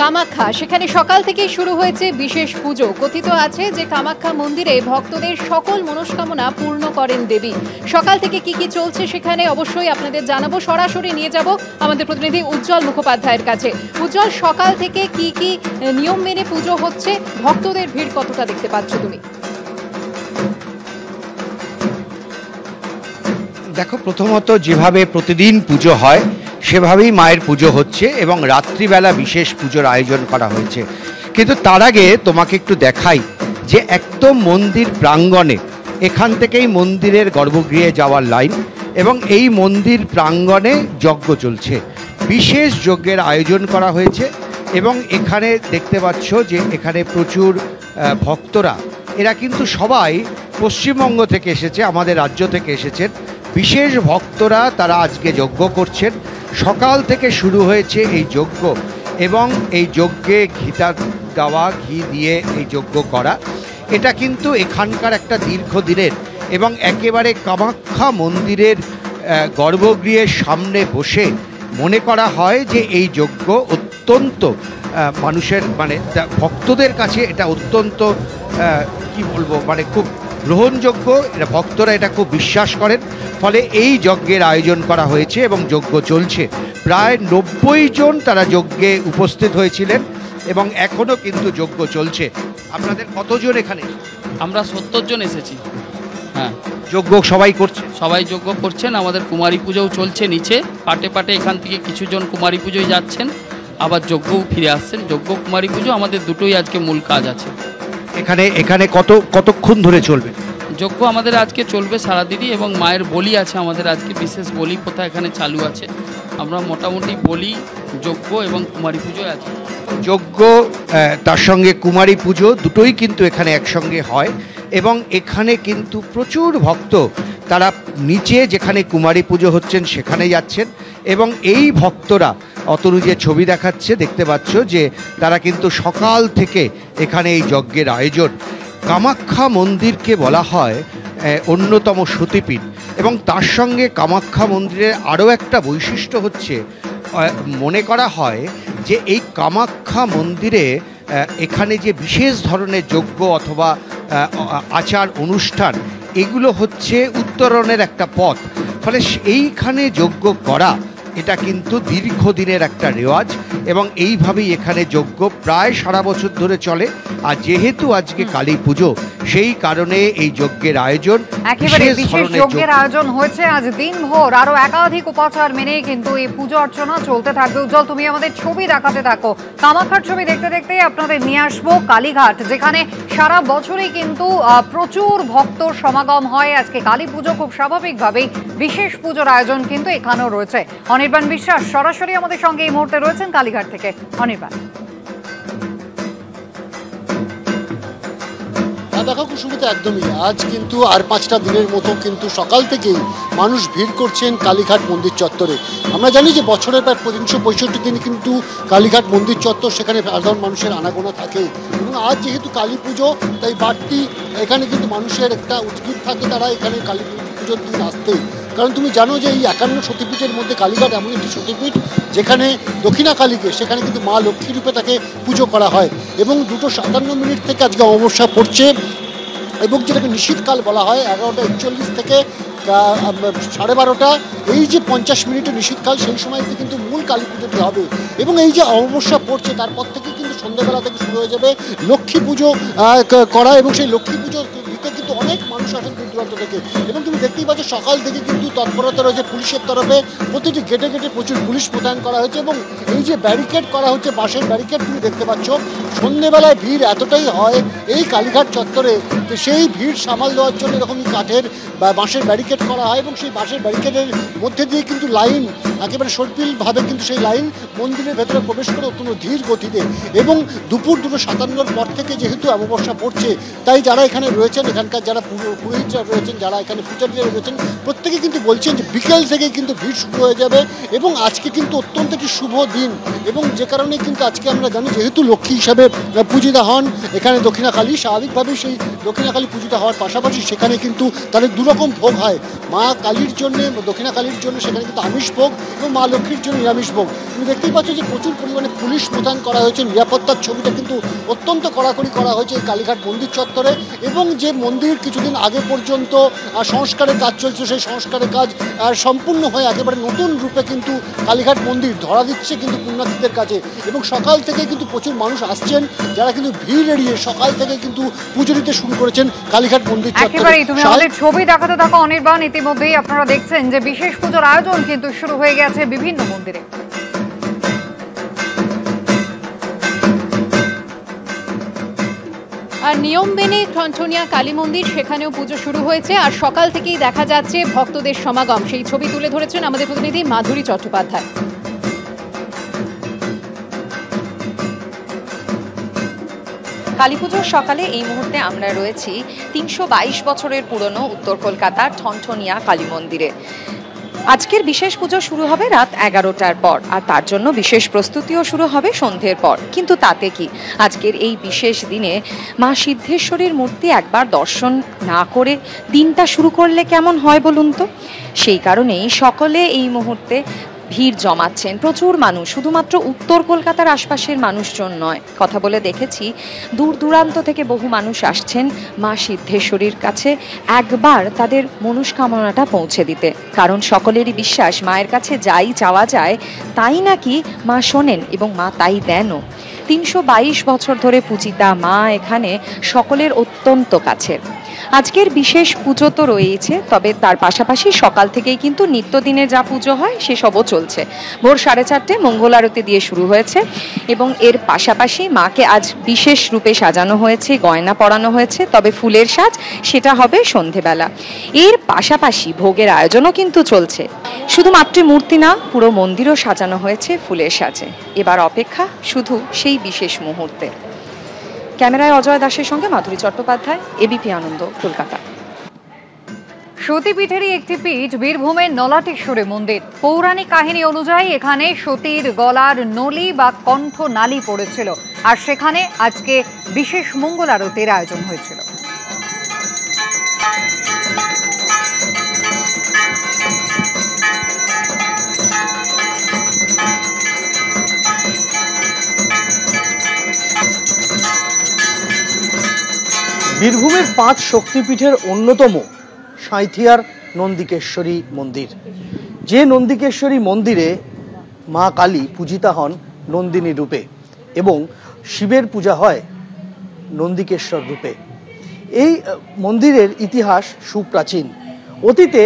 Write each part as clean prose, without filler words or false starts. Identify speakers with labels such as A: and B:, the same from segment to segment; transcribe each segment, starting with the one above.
A: কামাখ্যা, সেখানে সকাল থেকেই শুরু হয়েছে বিশেষ পুজো। কথিত আছে যে কামাখ্যা মন্দিরে ভক্তদের সকল মনস্কামনা পূর্ণ করেন দেবী। সকাল থেকে কি কি চলছে সেখানে অবশ্যই আপনাদের জানাবো। সরাসরি নিয়ে যাব আমাদের প্রতিনিধি উজ্জ্বল মুখোপাধ্যায়ের কাছে। উজ্জ্বল, সকাল থেকে কি কি নিয়ম মেনে পুজো হচ্ছে, ভক্তদের ভিড় কতটা দেখতে পাচ্ছ তুমি?
B: দেখো, প্রথমত যেভাবে প্রতিদিন পুজো হয় সেভাবেই মায়ের পুজো হচ্ছে এবং রাত্রিবেলা বিশেষ পুজোর আয়োজন করা হয়েছে। কিন্তু তার আগে তোমাকে একটু দেখাই যে একদম মন্দির প্রাঙ্গণে, এখান থেকেই মন্দিরের গর্ভগৃহে যাওয়ার লাইন এবং এই মন্দির প্রাঙ্গণে যজ্ঞ চলছে। বিশেষ যজ্ঞের আয়োজন করা হয়েছে এবং এখানে দেখতে পাচ্ছ যে এখানে প্রচুর ভক্তরা, এরা কিন্তু সবাই পশ্চিমবঙ্গ থেকে এসেছে, আমাদের রাজ্য থেকে এসেছেন। বিশেষ ভক্তরা তারা আজকে যজ্ঞ করছেন। সকাল থেকে শুরু হয়েছে এই যজ্ঞ এবং এই যজ্ঞে ঘি দিয়ে এই যজ্ঞ করা, এটা কিন্তু এখানকার একটা দীর্ঘদিনের এবং একেবারে কামাখ্যা মন্দিরের গর্ভগৃহের সামনে বসে মনে করা হয় যে এই যজ্ঞ অত্যন্ত মানুষের ভক্তদের কাছে এটা অত্যন্ত কি বলবো, খুব গ্রহণযোগ্য। এটা ভক্তরা এটা খুব বিশ্বাস করেন, ফলে এই যজ্ঞের আয়োজন করা হয়েছে এবং যজ্ঞ চলছে। প্রায় 90 জন তারা যজ্ঞে উপস্থিত হয়েছিলেন এবং এখনও কিন্তু যজ্ঞ চলছে। আপনাদের কতজন এখানে?
C: আমরা 70 জন এসেছি। হ্যাঁ,
B: যজ্ঞ সবাই করছে,
C: সবাই যজ্ঞ করছেন। আমাদের কুমারী পুজোও চলছে নিচে, পাটে পাটে এখান থেকে কিছুজন কুমারী পুজোয় যাচ্ছেন, আবার যজ্ঞও ফিরে আসছেন। যজ্ঞ কুমারী পুজো আমাদের দুটোই আজকে মূল কাজ আছে।
B: এখানে কতক্ষণ ধরে চলবে
C: যজ্ঞ? আমাদের আজকে চলবে সারাদিনই এবং মায়ের বলি আছে আমাদের আজকে, বিশেষ বলি প্রথা এখানে চালু আছে। আমরা মোটামুটি বলি, যজ্ঞ এবং কুমারী পুজোয় আছি।
B: যজ্ঞ তার সঙ্গে কুমারী পুজো দুটোই কিন্তু এখানে একসঙ্গে হয় এবং এখানে কিন্তু প্রচুর ভক্ত তারা নিচে যেখানে কুমারী পুজো হচ্ছেন সেখানে যাচ্ছেন এবং এই ভক্তরা অতনু যে ছবি দেখাচ্ছে দেখতে পাচ্ছ যে তারা কিন্তু সকাল থেকে এখানে এই যজ্ঞের আয়োজন। কামাখ্যা মন্দিরকে বলা হয় অন্যতম সতীপীঠ এবং তার সঙ্গে কামাখ্যা মন্দিরের আরও একটা বৈশিষ্ট্য হচ্ছে, মনে করা হয় যে এই কামাখ্যা মন্দিরে এখানে যে বিশেষ ধরনের যজ্ঞ অথবা আচার অনুষ্ঠান, এগুলো হচ্ছে উত্তরণের একটা পথ। ফলে এইখানে যজ্ঞ করা এটা কিন্তু দীর্ঘদিনের একটা রেওয়াজ এবং এইভাবেই এখানে যজ্ঞ প্রায় সারা বছর ধরে চলে। আর যেহেতু আজকে কালী পুজো, সেই কারণে এই যজ্ঞের আয়োজন,
A: একেবারে বিশেষ যজ্ঞের আয়োজন হয়েছে আজ দিনভর। আরো একাধিক উপাচার মেনে কিন্তু এই পুজো অর্চনা চলতে থাকবে। উজ্জ্বল, তুমি আমাদের ছবি দেখাতে থাকো। কামাখ্যার ছবি দেখতে দেখতেই আপনাদের নিয়ে আসবো কালীঘাট, যেখানে সারা বছরই কিন্তু প্রচুর ভক্তর সমাগম হয়। আজকে কালী পুজো, খুব স্বাভাবিকভাবেই বিশেষ পুজোর আয়োজন কিন্তু এখানেও রয়েছে। অনির্বাণ বিশ্বাস সরাসরি আমাদের সঙ্গে এই মুহূর্তে রয়েছেন কালীঘাট থেকে। অনির্বাণ।
D: দেখো কুসুমিতা, একদমই আজ কিন্তু আর 5টা দিনের মতো কিন্তু সকাল থেকেই মানুষ ভিড় করছেন কালীঘাট মন্দির চত্বরে। আমরা জানি যে বছরের প্রায় 365 দিন কিন্তু কালীঘাট মন্দির চত্বর, সেখানে সাধারণ মানুষের আনাগোনা থাকে এবং আজ যেহেতু কালী পুজো, তাই বাড়তি এখানে কিন্তু মানুষের একটা উদ্ভিদ থাকে তারা এখানে কালী পুজোর দিন আসতে। কারণ তুমি জানো যে এই 51 সতীপীঠের মধ্যে কালীঘাট এমন একটি সতীপীঠ যেখানে দক্ষিণা কালীকে, সেখানে কিন্তু মা লক্ষ্মী রূপে তাকে পুজো করা হয় এবং 2:57 থেকে আজকে অমাবস্যা পড়ছে এবং যেটাকে নিশীথকাল বলা হয়। 11:41 থেকে 12:30, এই যে 50 মিনিটের নিশীথকাল, সেই সময়তে কিন্তু মূল কালী পুজোটি হবে এবং এই যে অমাবস্যা পড়ছে তারপর থেকে কিন্তু সন্ধ্যাবেলা থেকে শুরু হয়ে যাবে লক্ষ্মী পুজো করা এবং সেই লক্ষ্মী পুজো দিতে কিন্তু অনেক মানুষ আসেন দূর দূরান্ত থেকে এবং তুমি দেখতেই পাচ্ছ সকাল থেকে কিন্তু তৎপরতা রয়েছে পুলিশের তরফে। প্রতিটি গেটে গেটে প্রচুর পুলিশ মোতায়েন করা হয়েছে এবং এই যে ব্যারিকেড করা হচ্ছে, বাঁশের ব্যারিকেড তুমি দেখতে পাচ্ছ। সন্ধ্যেবেলায় ভিড় এতটাই হয় এই কালীঘাট চত্বরে যে সেই ভিড় সামাল দেওয়ার জন্য এরকমই কাঠের বা বাঁশের ব্যারিকেড করা হয় এবং সেই বাঁশের ব্যারিকেডের মধ্যে দিয়ে কিন্তু লাইন একেবারে সর্পিলভাবে কিন্তু সেই লাইন মন্দিরের ভেতরে প্রবেশ করে অত্যন্ত ধীর গতিতে এবং দুপুর 2:57 পর থেকে যেহেতু অমাবস্যা পড়ছে, তাই যারা এখানে রয়েছেন, এখানকার যারা পুরোহিতরা রয়েছেন, যারা এখানে পূজারীরা রয়েছেন, প্রত্যেকে কিন্তু বলছেন যে বিকেল থেকেই কিন্তু ভিড় শুরু হয়ে যাবে এবং আজকে কিন্তু অত্যন্ত একটি শুভ দিন এবং যে কারণে কিন্তু আজকে আমরা জানি যেহেতু লক্ষ্মী হিসাবে পূজিতা হন এখানে দক্ষিণা কালী, স্বাভাবিকভাবেই সেই দক্ষিণা কালী পূজিতা হওয়ার পাশাপাশি সেখানে কিন্তু তাদের দুরকম ভোগ হয়। মা কালীর জন্য, দক্ষিণা কালীর জন্য সেখানে কিন্তু আমিষ ভোগ এবং মা লক্ষ্মীর জন্য নিরামিষ ভোগ। তুমি দেখতেই পাচ্ছ যে প্রচুর পরিমাণে পুলিশ মোতায়েন করা হয়েছে, নিরাপত্তার ছবিটা কিন্তু অত্যন্ত কড়াকড়ি করা হয়েছে এই কালীঘাট মন্দির চত্বরে। এবং যে মন্দির কিছুদিন আগে পর্যন্ত সংস্কারের কাজ চলছে, সেই সংস্কারের কাজ সম্পূর্ণ হয়ে একেবারে নতুন রূপে কিন্তু কালীঘাট মন্দির ধরা দিচ্ছে কিন্তু পুণ্যার্থীদের কাছে। এবং সকাল থেকে কিন্তু প্রচুর মানুষ আসছেন, যারা কিন্তু ভিড় এড়িয়ে সকাল থেকে কিন্তু পুজো দিতে শুরু করেছেন কালীঘাট মন্দির চত্বরে।
A: তুমি আমাদের ছবি দেখাতে থাকো অনির্বাণ। ইতিমধ্যেই আপনারা দেখছেন যে বিশেষ পুজোর আয়োজন কিন্তু শুরু হয়ে গেছে বিভিন্ন মন্দিরে।
E: আর নিয়ম মেনে ঠনঠনিয়া কালী মন্দির, সেখানেও পুজো শুরু হয়েছে আর সকাল থেকেই দেখা যাচ্ছে ভক্তদের সমাগম। সেই ছবি তুলে ধরেছেন আমাদের প্রতিনিধি মাধুরী চট্টোপাধ্যায়।
F: কালীপুজোর সকালে এই মুহূর্তে আমরা রয়েছি ৩২২ বছরের পুরনো উত্তর কলকাতার ঠনঠনিয়া কালী মন্দিরে। আজকের বিশেষ পুজো শুরু হবে রাত ১১টার পর, আর তার জন্য বিশেষ প্রস্তুতিও শুরু হবে সন্ধ্যের পর। কিন্তু তাতে কি, আজকের এই বিশেষ দিনে মা সিদ্ধেশ্বরীর মূর্তি একবার দর্শন না করে দিনটা শুরু করলে কেমন হয় বলুন তো? সেই কারণেই সকলে এই মুহূর্তে ভিড় জমাচ্ছেন। প্রচুর মানুষ, শুধুমাত্র উত্তর কলকাতার আশপাশের মানুষজন নয়, কথা বলে দেখেছি দূর দূরান্ত থেকে বহু মানুষ আসছেন মা সিদ্ধেশ্বরীর কাছে একবার তাদের মনস্কামনাটা পৌঁছে দিতে। কারণ সকলেরই বিশ্বাস, মায়ের কাছে যাই চাওয়া যায় তাই নাকি মা শোনেন এবং মা তাই দেনও। ৩২২ বছর ধরে পূজিতা মা এখানে সকলের অত্যন্ত কাছের। আজকের বিশেষ পুজো তো রয়েছে, তবে তার পাশাপাশি সকাল থেকেই কিন্তু নিত্যদিনের যা পুজো হয় সেসবও চলছে। ভোর 4:30 মঙ্গল আরতি দিয়ে শুরু হয়েছে এবং এর পাশাপাশি মাকে আজ বিশেষ রূপে সাজানো হয়েছে, গয়না পরানো হয়েছে, তবে ফুলের সাজ সেটা হবে সন্ধেবেলা। এর পাশাপাশি ভোগের আয়োজনও কিন্তু চলছে। শুধুমাত্র মূর্তি না, পুরো মন্দিরও সাজানো হয়েছে ফুলের সাজে। এবার অপেক্ষা শুধু সেই বিশেষ মুহূর্তে। ক্যামেরায় অজয় দাসের সঙ্গে মাধুরী চট্টোপাধ্যায়, এবিপি আনন্দ, কলকাতা।
A: সতীপীঠেরই একটি পীঠ বীরভূমের নলাটেশ্বরী মন্দির। পৌরাণিক কাহিনী অনুযায়ী এখানে সতীর গলার নলি বা কণ্ঠ নালী পড়েছিল, আর সেখানে আজকে বিশেষ মঙ্গল আরতির আয়োজন হয়েছিল।
G: বীরভূমের 5 শক্তিপীঠের অন্যতম সাঁইথিয়ার নন্দিকেশ্বরী মন্দির। যে নন্দিকেশ্বরী মন্দিরে মা কালী পূজিতা হন নন্দিনী রূপে এবং শিবের পূজা হয় নন্দিকেশ্বর রূপে। এই মন্দিরের ইতিহাস সুপ্রাচীন। অতীতে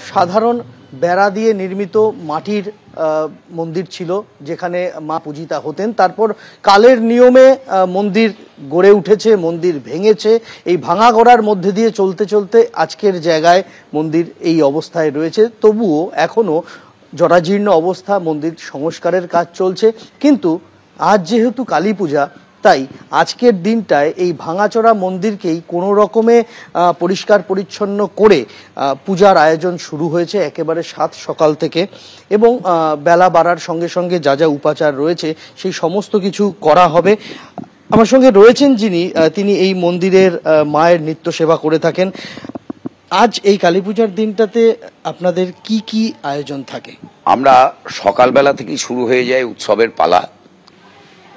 G: সাধারণ বেড়া দিয়ে নির্মিত মাটির মন্দির ছিল, যেখানে মা পূজিতা হতেন। তারপর কালের নিয়মে মন্দির গড়ে উঠেছে, মন্দির ভেঙেছে। এই ভাঙা গড়ার মধ্যে দিয়ে চলতে চলতে আজকের জায়গায় মন্দির এই অবস্থায় রয়েছে। তবুও এখনো জরাজীর্ণ অবস্থা, মন্দির সংস্কারের কাজ চলছে। কিন্তু আজ যেহেতু কালী পূজা, তাই আজকের দিনটায় এই ভাঙাচোরা মন্দিরকেই কোনো রকমে পরিষ্কার পরিচ্ছন্ন করে পূজার আয়োজন শুরু হয়েছে একেবারে সকাল থেকে। এবং বেলা বাড়ার সঙ্গে সঙ্গে যা যা উপাচার রয়েছে সেই সমস্ত কিছু করা হবে। আমার সঙ্গে রয়েছেন তিনি এই মন্দিরের মায়ের নিত্য সেবা করে থাকেন। আজ এই কালী পূজার দিনটাতে আপনাদের কি কি আয়োজন থাকে?
H: আমরা সকালবেলা থেকেই শুরু হয়ে যায় উৎসবের পালা।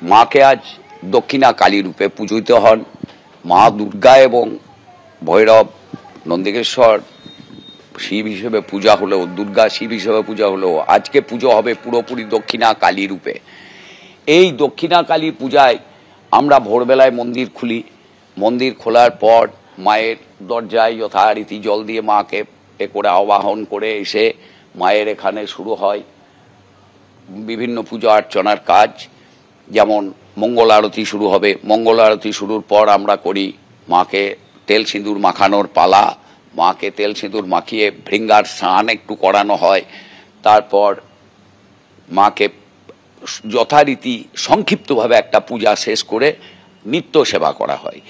H: মাকে আজ দক্ষিণা কালী রূপে পূজিত হন মা দুর্গা এবং ভৈরব। নন্দিকেশ্বর শিব হিসেবে পূজা হলেও, দুর্গা শিব হিসেবে পূজা হলেও, আজকে পুজো হবে পুরোপুরি দক্ষিণা কালী রূপে। এই দক্ষিণা কালী পূজায় আমরা ভোরবেলায় মন্দির খুলি। মন্দির খোলার পর মায়ের দরজায় যথারীতি জল দিয়ে মাকে করে আবাহন করে এসে মায়ের এখানে শুরু হয় বিভিন্ন পূজা অর্চনার কাজ। যেমন মঙ্গল আরতি শুরু হবে। মঙ্গল আরতি শুরুর পর আমরা করি মাকে তেল সিঁদুর মাখানোর পালা। মাকে তেল সিঁদুর মাখিয়ে ভৃঙ্গার স্নান একটু করানো হয়। তারপর মাকে যথারীতি সংক্ষিপ্তভাবে একটা পূজা শেষ করে নিত্য সেবা করা হয়।